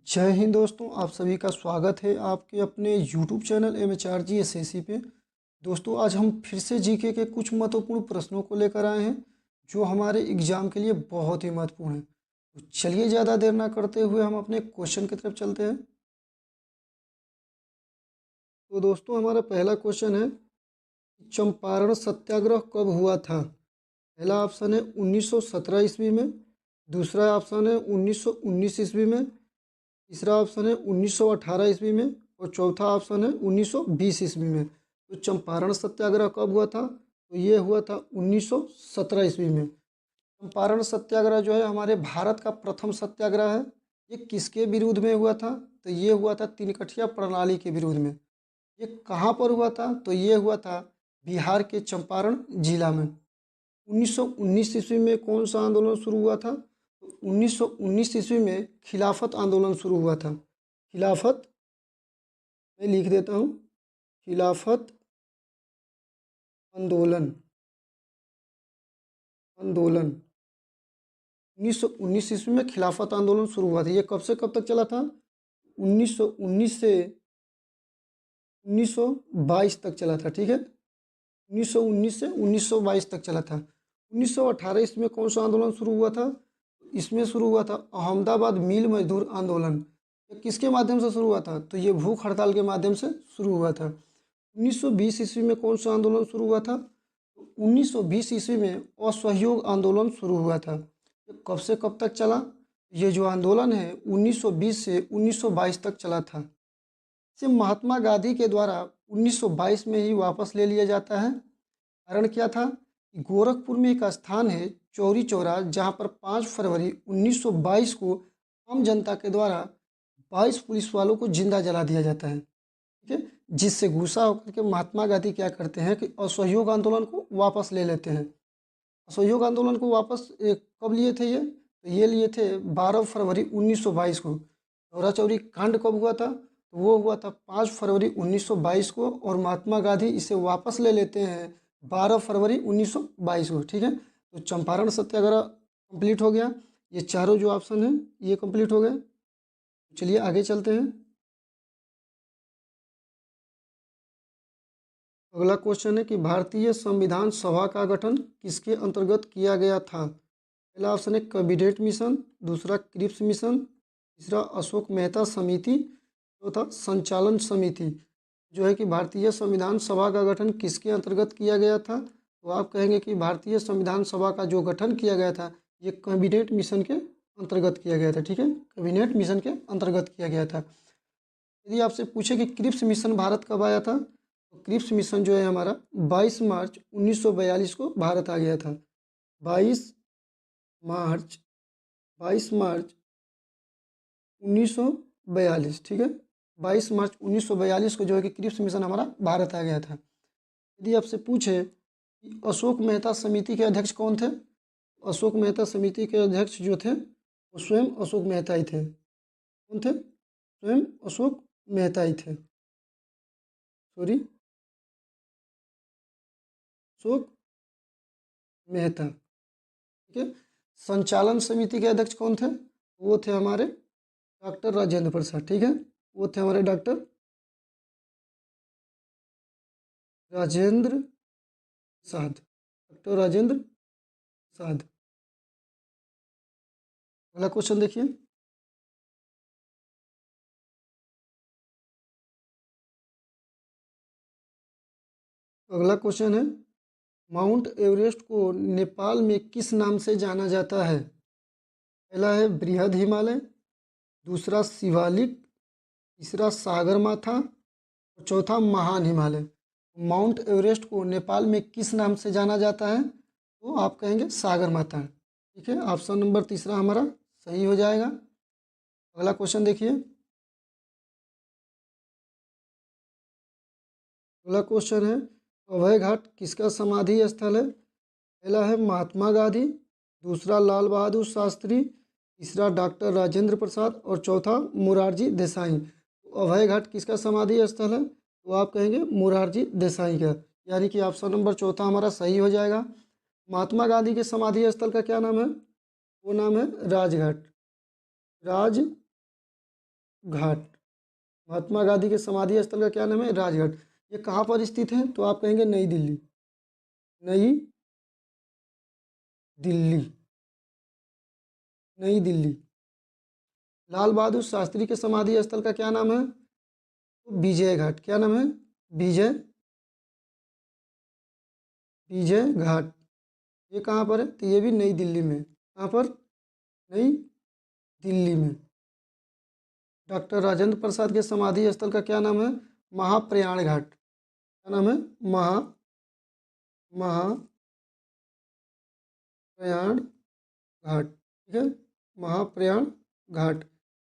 जय हिंद दोस्तों, आप सभी का स्वागत है आपके अपने YouTube चैनल MHRG SSC पे। दोस्तों, आज हम फिर से जीके के कुछ महत्वपूर्ण प्रश्नों को लेकर आए हैं जो हमारे एग्जाम के लिए बहुत ही महत्वपूर्ण है। तो चलिए, ज़्यादा देर ना करते हुए हम अपने क्वेश्चन की तरफ चलते हैं। तो दोस्तों, हमारा पहला क्वेश्चन है, चंपारण सत्याग्रह कब हुआ था? पहला ऑप्शन है 1917 ईस्वी में, दूसरा ऑप्शन है 1919 ईस्वी में, तीसरा ऑप्शन है 1918 ईस्वी में और चौथा ऑप्शन है 1920 ईस्वी में। तो चंपारण सत्याग्रह कब हुआ था? तो ये हुआ था 1917 ईस्वी में। चंपारण सत्याग्रह जो है हमारे भारत का प्रथम सत्याग्रह है। ये किसके विरुद्ध में हुआ था? तो ये हुआ था तिनकठिया प्रणाली के विरुद्ध में। ये कहाँ पर हुआ था? तो ये हुआ था बिहार के चंपारण जिला में। 1919 ईस्वी में कौन सा आंदोलन शुरू हुआ था? तो 1919 ईस्वी में खिलाफत आंदोलन शुरू हुआ था। खिलाफत, मैं लिख देता हूँ, खिलाफत आंदोलन। आंदोलन 1919 ईस्वी में खिलाफत आंदोलन शुरू हुआ था। ये कब से कब तक चला था? 1919 से 1922 तक चला था। ठीक है, 1919 से 1922 तक चला था। 1918 ईस्वी में कौन सा आंदोलन शुरू हुआ था? इसमें शुरू हुआ था अहमदाबाद मिल मजदूर आंदोलन। ये किसके माध्यम से शुरू हुआ था? तो ये भूख हड़ताल के माध्यम से शुरू हुआ था। 1920 ईस्वी में कौन सा आंदोलन शुरू हुआ था? 1920 ईस्वी में असहयोग आंदोलन शुरू हुआ था। ये कब से कब तक चला? ये जो आंदोलन है 1920 से 1922 तक चला था। इसे महात्मा गांधी के द्वारा 1922 में ही वापस ले लिया जाता है। कारण क्या था? गोरखपुर में एक स्थान है चौरी चौरा, जहां पर 5 फरवरी 1922 को आम जनता के द्वारा 22 पुलिस वालों को जिंदा जला दिया जाता है। ठीक है, जिससे गुस्सा होकर के महात्मा गांधी क्या करते हैं कि असहयोग आंदोलन को वापस ले लेते हैं। असहयोग आंदोलन को वापस कब लिए थे ये? तो ये लिए थे 12 फरवरी 1922 को। चौरा चौरी कांड कब हुआ था? तो वो हुआ था 5 फरवरी 1922 को, और महात्मा गांधी इसे वापस ले लेते हैं 12 फरवरी 1922 को। ठीक है, तो चंपारण सत्याग्रह कंप्लीट हो गया। ये चारों जो ऑप्शन है ये कंप्लीट हो गए। चलिए आगे चलते हैं। अगला क्वेश्चन है कि भारतीय संविधान सभा का गठन किसके अंतर्गत किया गया था? पहला ऑप्शन है कैबिनेट मिशन, दूसरा क्रिप्स मिशन, तीसरा अशोक मेहता समिति, चौथा संचालन समिति। जो है कि भारतीय संविधान सभा का गठन किसके अंतर्गत किया गया था? तो आप कहेंगे कि भारतीय संविधान सभा का जो गठन किया गया था ये कैबिनेट मिशन के अंतर्गत किया गया था। ठीक है, कैबिनेट मिशन के अंतर्गत किया गया था। यदि आपसे पूछे कि क्रिप्स मिशन भारत कब आया था, तो क्रिप्स मिशन जो है हमारा 22 मार्च 1942 को भारत आ गया था। 22 मार्च 22 मार्च 1942। ठीक है, 22 मार्च 1942 को जो है कि क्रिप्स मिशन हमारा भारत आ गया था। यदि आपसे पूछे कि अशोक मेहता समिति के अध्यक्ष कौन थे? अशोक मेहता समिति के अध्यक्ष जो थे वो स्वयं अशोक मेहता ही थे। कौन थे? स्वयं अशोक मेहता ही थे। सॉरी, अशोक मेहता। ठीक है, संचालन समिति के अध्यक्ष कौन थे? वो थे हमारे डॉक्टर राजेंद्र प्रसाद। ठीक है, वो थे हमारे डॉक्टर राजेंद्र प्रसाद। डॉक्टर राजेंद्र प्रसाद। अगला क्वेश्चन देखिए। अगला क्वेश्चन है, माउंट एवरेस्ट को नेपाल में किस नाम से जाना जाता है? पहला है बृहद हिमालय, दूसरा शिवालिक, तीसरा सागरमाथा और चौथा महान हिमालय। माउंट एवरेस्ट को नेपाल में किस नाम से जाना जाता है? तो आप कहेंगे सागरमाथा। ठीक है, ऑप्शन नंबर तीसरा हमारा सही हो जाएगा। अगला क्वेश्चन देखिए। अगला क्वेश्चन है, अभय घाट किसका समाधि स्थल है? पहला है महात्मा गांधी, दूसरा लाल बहादुर शास्त्री, तीसरा डॉक्टर राजेंद्र प्रसाद और चौथा मुरारजी देसाई। तो अभय घाट किसका समाधि स्थल है? तो आप कहेंगे मुरारजी देसाई का, यानी कि ऑप्शन नंबर चौथा हमारा सही हो जाएगा। महात्मा गांधी के समाधि स्थल का क्या नाम है? वो नाम है राजघाट। राजघाट। घाट। महात्मा गांधी के समाधि स्थल का क्या नाम है? राजघाट। ये कहाँ पर स्थित है? तो आप कहेंगे नई दिल्ली। नई दिल्ली, नई दिल्ली। लाल बहादुर शास्त्री के समाधि स्थल का क्या नाम है? तो विजय घाट। क्या नाम है? विजय, विजय घाट। ये कहाँ पर है? तो ये भी नई दिल्ली में। कहाँ पर? नई दिल्ली में। डॉक्टर राजेंद्र प्रसाद के समाधि स्थल का क्या नाम है? महाप्रयाण घाट। क्या नाम है? महाप्रयाण घाट। ठीक है, महाप्रयाण घाट।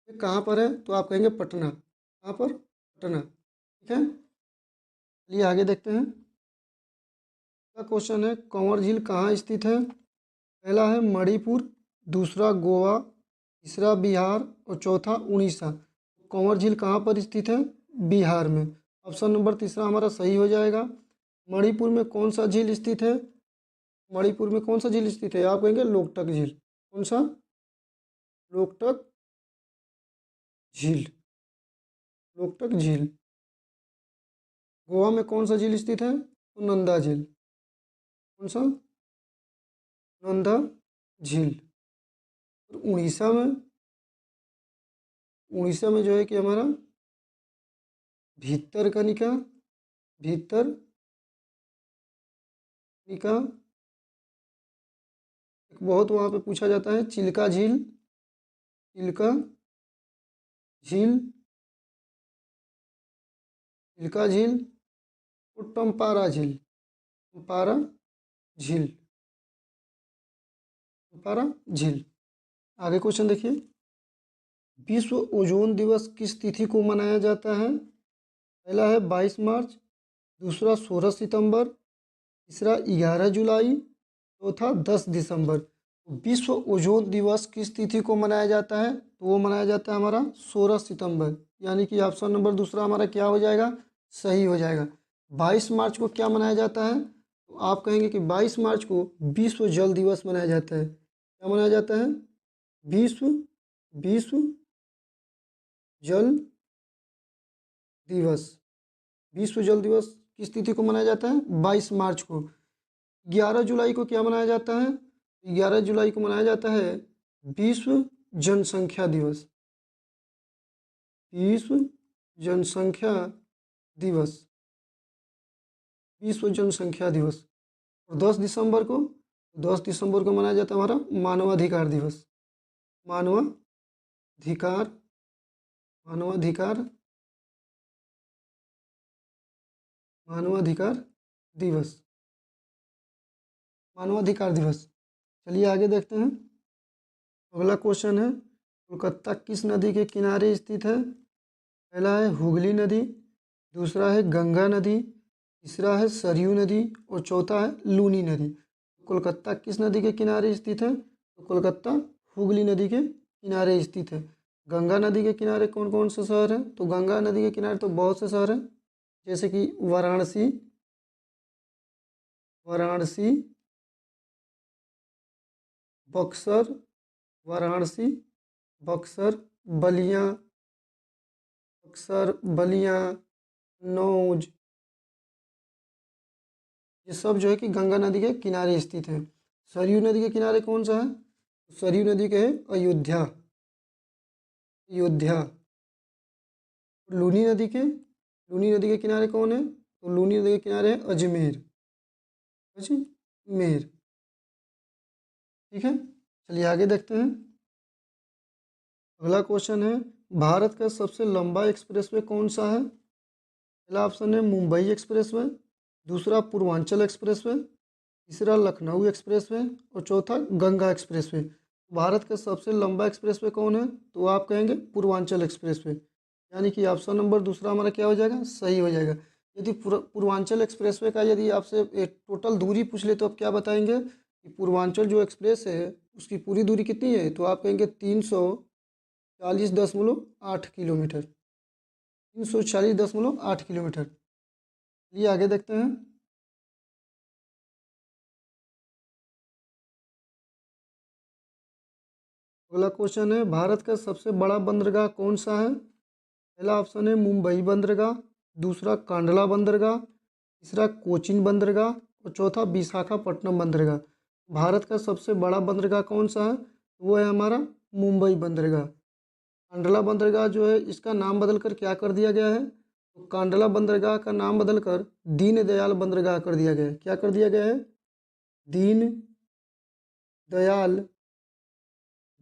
ये कहाँ पर है? तो आप कहेंगे पटना। कहाँ पर? पटना। ठीक है, चलिए आगे देखते हैं। अगला क्वेश्चन है, कंवर झील कहाँ स्थित है? पहला है मणिपुर, दूसरा गोवा, तीसरा बिहार और चौथा उड़ीसा। कंवर झील कहाँ पर स्थित है? बिहार में। ऑप्शन नंबर तीसरा हमारा सही हो जाएगा। मणिपुर में कौन सा झील स्थित है? मणिपुर में कौन सा झील स्थित है? आप कहेंगे लोकटक झील। कौन सा? लोकटक झील। लोकटक झील। गोवा में कौन सा झील स्थित है? तो नंदा झील। कौन सा? नंदा झील। और उड़ीसा में जो है कि हमारा भितरकनिका, भितरकनिका। एक बहुत वहाँ पे पूछा जाता है, चिल्का झील, चिल्का झील, चिल्का झील और टम्पारा झील। टम्पारा झील, टम्पारा झील। आगे क्वेश्चन देखिए, विश्व ओजोन दिवस किस तिथि को मनाया जाता है? पहला है 22 मार्च, दूसरा 16 सितंबर, तीसरा 11 जुलाई, चौथा 10 दिसंबर। विश्व ओजोन दिवस किस तिथि को मनाया जाता है? तो वो मनाया जाता है हमारा 16 सितंबर। यानी कि ऑप्शन नंबर दूसरा हमारा क्या हो जाएगा? सही हो जाएगा। 22 मार्च को क्या मनाया जाता है? तो आप कहेंगे कि 22 मार्च को विश्व जल दिवस मनाया जाता है। क्या मनाया जाता है? विश्व विश्व जल दिवस। विश्व जल दिवस किस तिथि को मनाया जाता है? 22 मार्च को। 11 जुलाई को क्या मनाया जाता है? 11 जुलाई को मनाया जाता है विश्व जनसंख्या दिवस। विश्व जनसंख्या दिवस, विश्व जनसंख्या दिवस। और 10 दिसंबर को मनाया जाता है हमारा मानवाधिकार दिवस। मानवाधिकार, मानवाधिकार, मानवाधिकार दिवस, मानवाधिकार दिवस। चलिए आगे देखते हैं। अगला क्वेश्चन है, कोलकाता किस नदी के किनारे स्थित है? पहला है हुगली नदी, दूसरा है गंगा नदी, तीसरा है सरयू नदी और चौथा है लूनी नदी। कोलकाता किस नदी के किनारे स्थित है? तो कोलकाता हुगली नदी के किनारे स्थित है। गंगा नदी के किनारे कौन कौन से शहर हैं? तो गंगा नदी के किनारे तो बहुत से शहर हैं, जैसे कि वाराणसी, वाराणसी, बक्सर, वाराणसी, बक्सर, बलिया, बक्सर, बलिया, नौज। ये सब जो है कि गंगा नदी के किनारे स्थित है। सरयू नदी के किनारे कौन सा है? सरयू नदी के है अयोध्या, अयोध्या। लूनी नदी के किनारे कौन है? तो लूनी नदी के किनारे है अजमेर, अजमेर। ठीक है, चलिए आगे देखते हैं। अगला क्वेश्चन है, भारत का सबसे लंबा एक्सप्रेसवे कौन सा है? पहला ऑप्शन है मुंबई एक्सप्रेसवे, दूसरा पूर्वांचल एक्सप्रेसवे, तीसरा लखनऊ एक्सप्रेसवे और चौथा गंगा एक्सप्रेसवे। भारत का सबसे लंबा एक्सप्रेसवे कौन है? तो आप कहेंगे पूर्वांचल एक्सप्रेसवे। यानी कि ऑप्शन नंबर दूसरा हमारा क्या हो जाएगा? सही हो जाएगा। यदि पूर्वांचल एक्सप्रेसवे का यदि आपसे टोटल दूरी पूछ ले तो आप क्या बताएंगे कि पूर्वांचल जो एक्सप्रेस है उसकी पूरी दूरी कितनी है? तो आप कहेंगे 340.8 किलोमीटर, 340.8 किलोमीटर। ये आगे देखते हैं। अगला क्वेश्चन है, भारत का सबसे बड़ा बंदरगाह कौन सा है? पहला ऑप्शन है मुंबई बंदरगाह, दूसरा कांडला बंदरगाह, तीसरा कोचीन बंदरगाह और चौथा विशाखापट्टनम बंदरगाह। भारत का सबसे बड़ा बंदरगाह कौन सा है? वो है हमारा मुंबई बंदरगाह। कांडला बंदरगाह जो है इसका नाम बदलकर क्या कर दिया गया है? तो कांडला बंदरगाह का नाम बदलकर दीनदयाल बंदरगाह कर दिया गया है। क्या कर दिया गया है? दीन दयाल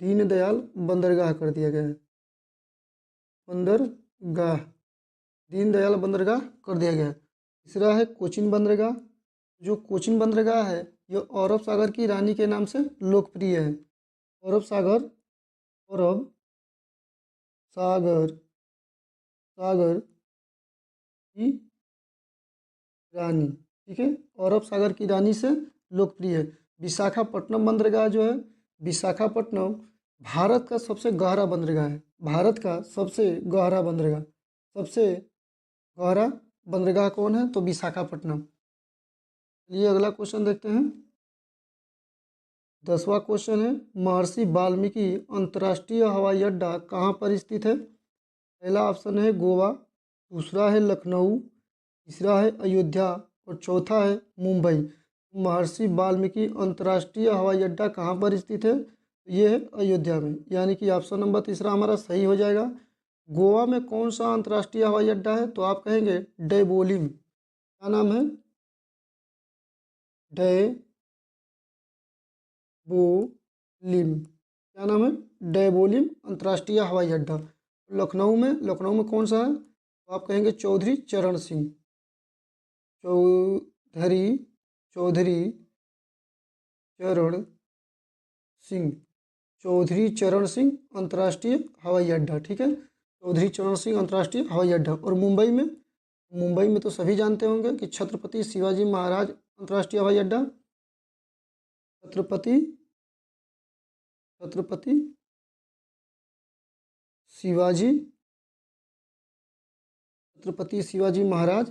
दीनदयाल बंदरगाह कर दिया गया है। बंदरगाह दीनदयाल बंदरगाह कर दिया गया है। तीसरा है कोचीन बंदरगाह। जो कोचीन बंदरगाह है यह अरब सागर की रानी के नाम से लोकप्रिय है। अरब सागर अरब सागर सागर की रानी, ठीक है, अरब सागर की रानी से लोकप्रिय है। विशाखापट्टनम बंदरगाह जो है, विशाखापट्टनम भारत का सबसे गहरा बंदरगाह है। भारत का सबसे गहरा बंदरगाह, सबसे गहरा बंदरगाह कौन है? तो विशाखापट्टनम। चलिए अगला क्वेश्चन देखते हैं। 10वां क्वेश्चन है महर्षि वाल्मीकि अंतर्राष्ट्रीय हवाई अड्डा कहाँ पर स्थित है? पहला ऑप्शन है गोवा, दूसरा है लखनऊ, तीसरा है अयोध्या और चौथा है मुंबई। महर्षि वाल्मीकि अंतर्राष्ट्रीय हवाई अड्डा कहाँ पर स्थित है? ये है अयोध्या में, यानी कि ऑप्शन नंबर तीसरा हमारा सही हो जाएगा। गोवा में कौन सा अंतर्राष्ट्रीय हवाई अड्डा है? तो आप कहेंगे डैबोलिम। क्या नाम है? डैबोलिम। क्या नाम है? डैबोलिम अंतर्राष्ट्रीय हवाई अड्डा। लखनऊ में कौन सा है? तो आप कहेंगे चौधरी चरण सिंह। चौधरी चौधरी चरण सिंह चौधरी चरण सिंह अंतर्राष्ट्रीय हवाई अड्डा, ठीक है, चौधरी चरण सिंह अंतर्राष्ट्रीय हवाई अड्डा। और मुंबई में तो सभी जानते होंगे कि छत्रपति शिवाजी महाराज अंतर्राष्ट्रीय हवाई अड्डा। छत्रपति छत्रपति शिवाजी छत्रपति शिवाजी महाराज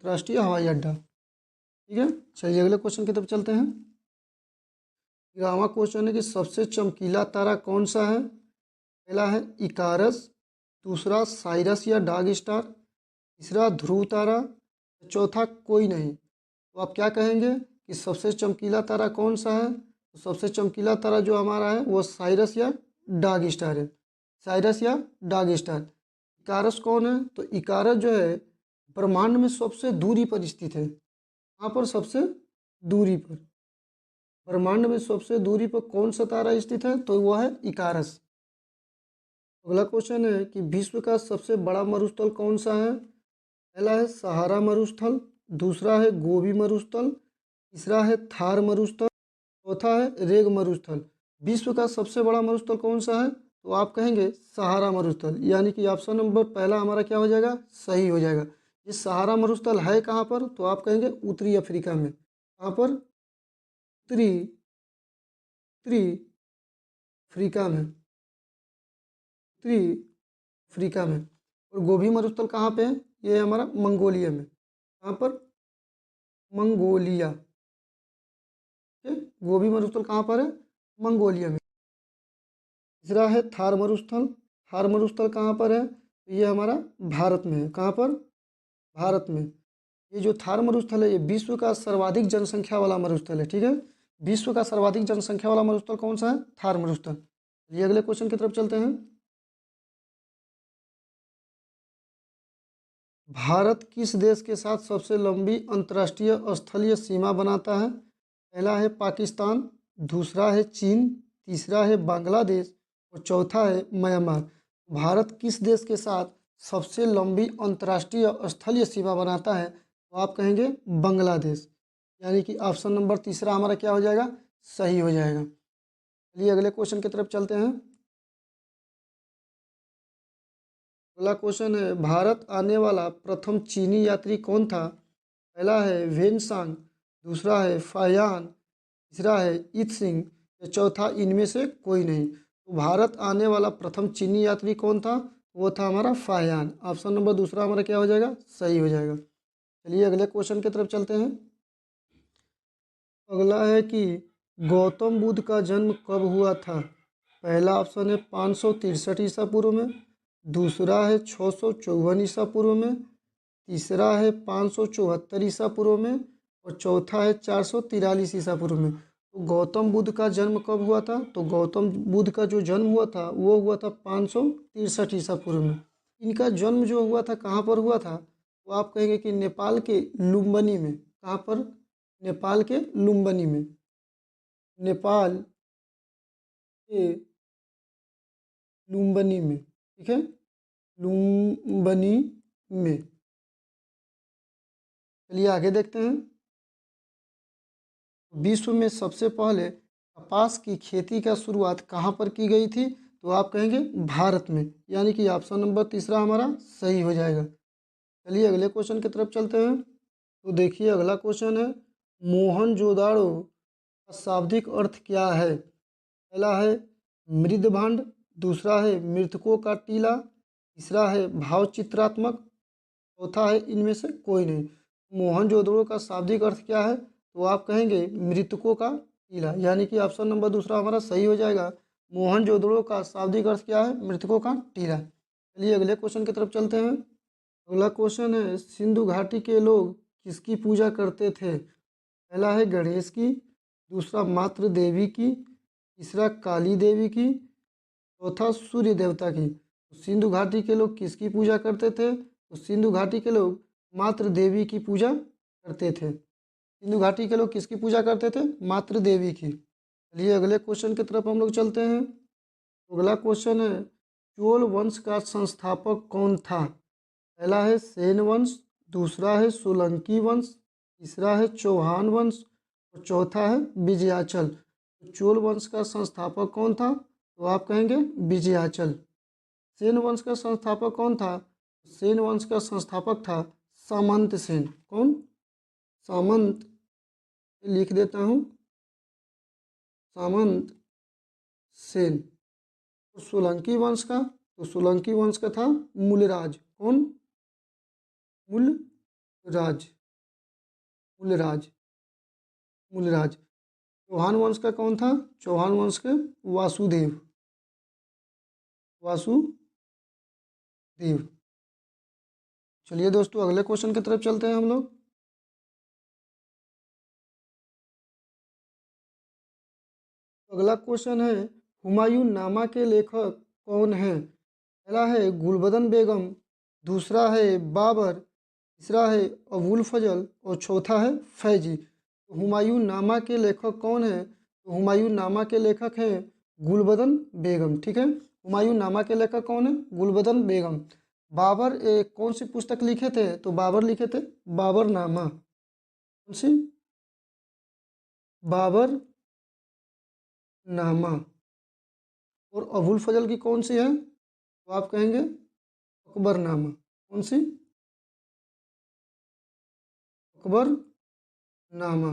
अंतर्राष्ट्रीय हवाई अड्डा, ठीक है। चलिए अगले क्वेश्चन की तरफ चलते हैं। 11वां क्वेश्चन है कि सबसे चमकीला तारा कौन सा है? पहला है इकारस, दूसरा साइरस या डाग स्टार, तीसरा ध्रुव तारा, चौथा कोई नहीं। तो आप क्या कहेंगे कि सबसे चमकीला तारा कौन सा है? तो सबसे चमकीला तारा जो हमारा है वो साइरस या डाग स्टार है। साइरस या डाग स्टार। इकारस कौन है? तो इकारस जो है ब्रह्मांड में सबसे दूरी पर स्थित है। कहाँ पर? सबसे दूरी पर। ब्रह्मांड में सबसे दूरी पर कौन सा तारा स्थित है? तो वह है इकारस। अगला क्वेश्चन है कि विश्व का सबसे बड़ा मरुस्थल कौन सा है? पहला है सहारा मरुस्थल, दूसरा है गोबी मरुस्थल, तीसरा है थार मरुस्थल, चौथा है रेग मरुस्थल। विश्व का सबसे बड़ा मरुस्थल कौन सा है? तो आप कहेंगे सहारा मरुस्थल, यानी कि ऑप्शन नंबर पहला हमारा क्या हो जाएगा? सही हो जाएगा। ये सहारा मरुस्थल है कहाँ पर? तो आप कहेंगे उत्तरी अफ्रीका में। कहाँ पर? उत्तरी उत्तरी अफ्रीका में, उत्तरी अफ्रीका में। और गोबी मरुस्थल कहाँ पे है? ये हमारा मंगोलिया में। कहाँ पर? मंगोलिया, ठीक। गोबी मरुस्थल कहाँ पर है? मंगोलिया में। तीसरा है थार मरुस्थल। थार मरुस्थल कहाँ पर है? तो ये हमारा भारत में है। कहाँ पर? भारत में। ये जो थार मरुस्थल है ये विश्व का सर्वाधिक जनसंख्या वाला मरुस्थल है, ठीक है। विश्व का सर्वाधिक जनसंख्या वाला मरुस्थल कौन सा है? थार मरुस्थल। ये अगले क्वेश्चन की तरफ चलते हैं। भारत किस देश के साथ सबसे लंबी अंतर्राष्ट्रीय स्थलीय सीमा बनाता है? पहला है पाकिस्तान, दूसरा है चीन, तीसरा है बांग्लादेश और चौथा है म्यांमार। भारत किस देश के साथ सबसे लंबी अंतर्राष्ट्रीय स्थलीय सीमा बनाता है? तो आप कहेंगे बांग्लादेश, यानी कि ऑप्शन नंबर तीसरा हमारा क्या हो जाएगा? सही हो जाएगा। चलिए अगले क्वेश्चन की तरफ चलते हैं। अगला क्वेश्चन है भारत आने वाला प्रथम चीनी यात्री कौन था? पहला है वेनसांग, दूसरा है फायान, तीसरा है इत सिंह या चौथा इनमें से कोई नहीं। तो भारत आने वाला प्रथम चीनी यात्री कौन था? वो था हमारा फायान। ऑप्शन नंबर दूसरा हमारा क्या हो जाएगा? सही हो जाएगा। चलिए अगले क्वेश्चन की तरफ चलते हैं। अगला है कि गौतम बुद्ध का जन्म कब हुआ था? पहला ऑप्शन है 563 ईसा पूर्व में, दूसरा है 654 ईसा पूर्व में, तीसरा है 574 ईसा पूर्व में और चौथा है 443 ईसा पूर्व में। तो गौतम बुद्ध का जन्म कब हुआ था? तो गौतम बुद्ध का जो जन्म हुआ था वो हुआ था 563 ईसा पूर्व में। इनका जन्म जो हुआ था कहाँ पर हुआ था? तो आप कहेंगे कि नेपाल के लुम्बिनी में। कहाँ पर? नेपाल के लुम्बिनी में। नेपाल के लुम्बिनी में, ठीक है, लुम्बिनी में। चलिए आगे देखते हैं। विश्व में सबसे पहले कपास की खेती का शुरुआत कहाँ पर की गई थी? तो आप कहेंगे भारत में, यानी कि ऑप्शन नंबर तीसरा हमारा सही हो जाएगा। चलिए अगले क्वेश्चन की तरफ चलते हैं। तो देखिए अगला क्वेश्चन है, मोहनजोदाड़ो का शाब्दिक अर्थ क्या है? पहला है मृदभांड, दूसरा है मृतकों का टीला, तीसरा है भावचित्रात्मक, चौथा है इनमें से कोई नहीं। मोहनजोदड़ो का शाब्दिक अर्थ क्या है? तो आप कहेंगे मृतकों का टीला, यानी कि ऑप्शन नंबर दूसरा हमारा सही हो जाएगा। मोहनजोदड़ो का शाब्दिक अर्थ क्या है? मृतकों का टीला। चलिए अगले क्वेश्चन की तरफ चलते हैं। अगला क्वेश्चन है, सिंधु घाटी के लोग किसकी पूजा करते थे? पहला है गणेश की, दूसरा मातृ देवी की, तीसरा काली देवी की, चौथा सूर्य देवता की। तो सिंधु घाटी के लोग किसकी पूजा करते थे? तो सिंधु घाटी के लोग मातृ देवी की पूजा करते थे। सिंधु घाटी के लोग किसकी पूजा करते थे? मातृ देवी की। चलिए अगले क्वेश्चन की तरफ हम लोग चलते हैं। अगला क्वेश्चन है, चोल वंश का संस्थापक कौन था? पहला है सेन वंश, दूसरा है सोलंकी वंश, तीसरा है चौहान वंश और चौथा है विजयाचल। तो चोल वंश का संस्थापक कौन था? तो आप कहेंगे विजयाचल। सेन वंश का संस्थापक कौन था? सेन वंश का संस्थापक था सामंत सेन। कौन? सामंत, लिख देता हूँ, सामंत सेन। तो सोलंकी वंश का, तो सोलंकी वंश का था मूलराज। कौन? मूलराज, मूलराज, मूलराज। चौहान वंश का कौन था? चौहान वंश के वासुदेव, वासुदेव। चलिए दोस्तों अगले क्वेश्चन की तरफ चलते हैं हम लोग। अगला क्वेश्चन है, हुमायूं नामा के लेखक कौन है? पहला है गुलबदन बेगम, दूसरा है बाबर, तीसरा है अबुल फजल और चौथा है फैजी। तो हुमायूं नामा के लेखक कौन है? तो हुमायूं नामा के लेखक हैं गुलबदन बेगम, ठीक है। हुमायूं नामा के लेखक कौन है? गुलबदन बेगम। बाबर कौन सी पुस्तक लिखे थे? तो बाबर लिखे थे बाबरनामा। कौन सी? बाबर नामा। और अबुल फजल की कौन सी है? तो आप कहेंगे अकबरनामा। कौन सी? अकबरनामा।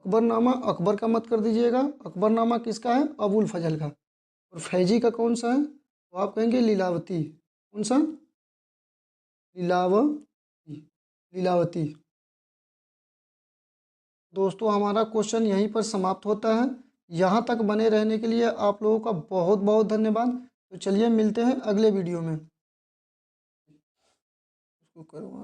अकबरनामा, अकबर का मत कर दीजिएगा। अकबरनामा किसका है? अबुल फजल का। और फैजी का कौन सा है? तो आप कहेंगे लीलावती। कौन सा? लीलावती, लीलावती। दोस्तों हमारा क्वेश्चन यहीं पर समाप्त होता है। यहाँ तक बने रहने के लिए आप लोगों का बहुत बहुत धन्यवाद। तो चलिए मिलते हैं अगले वीडियो में।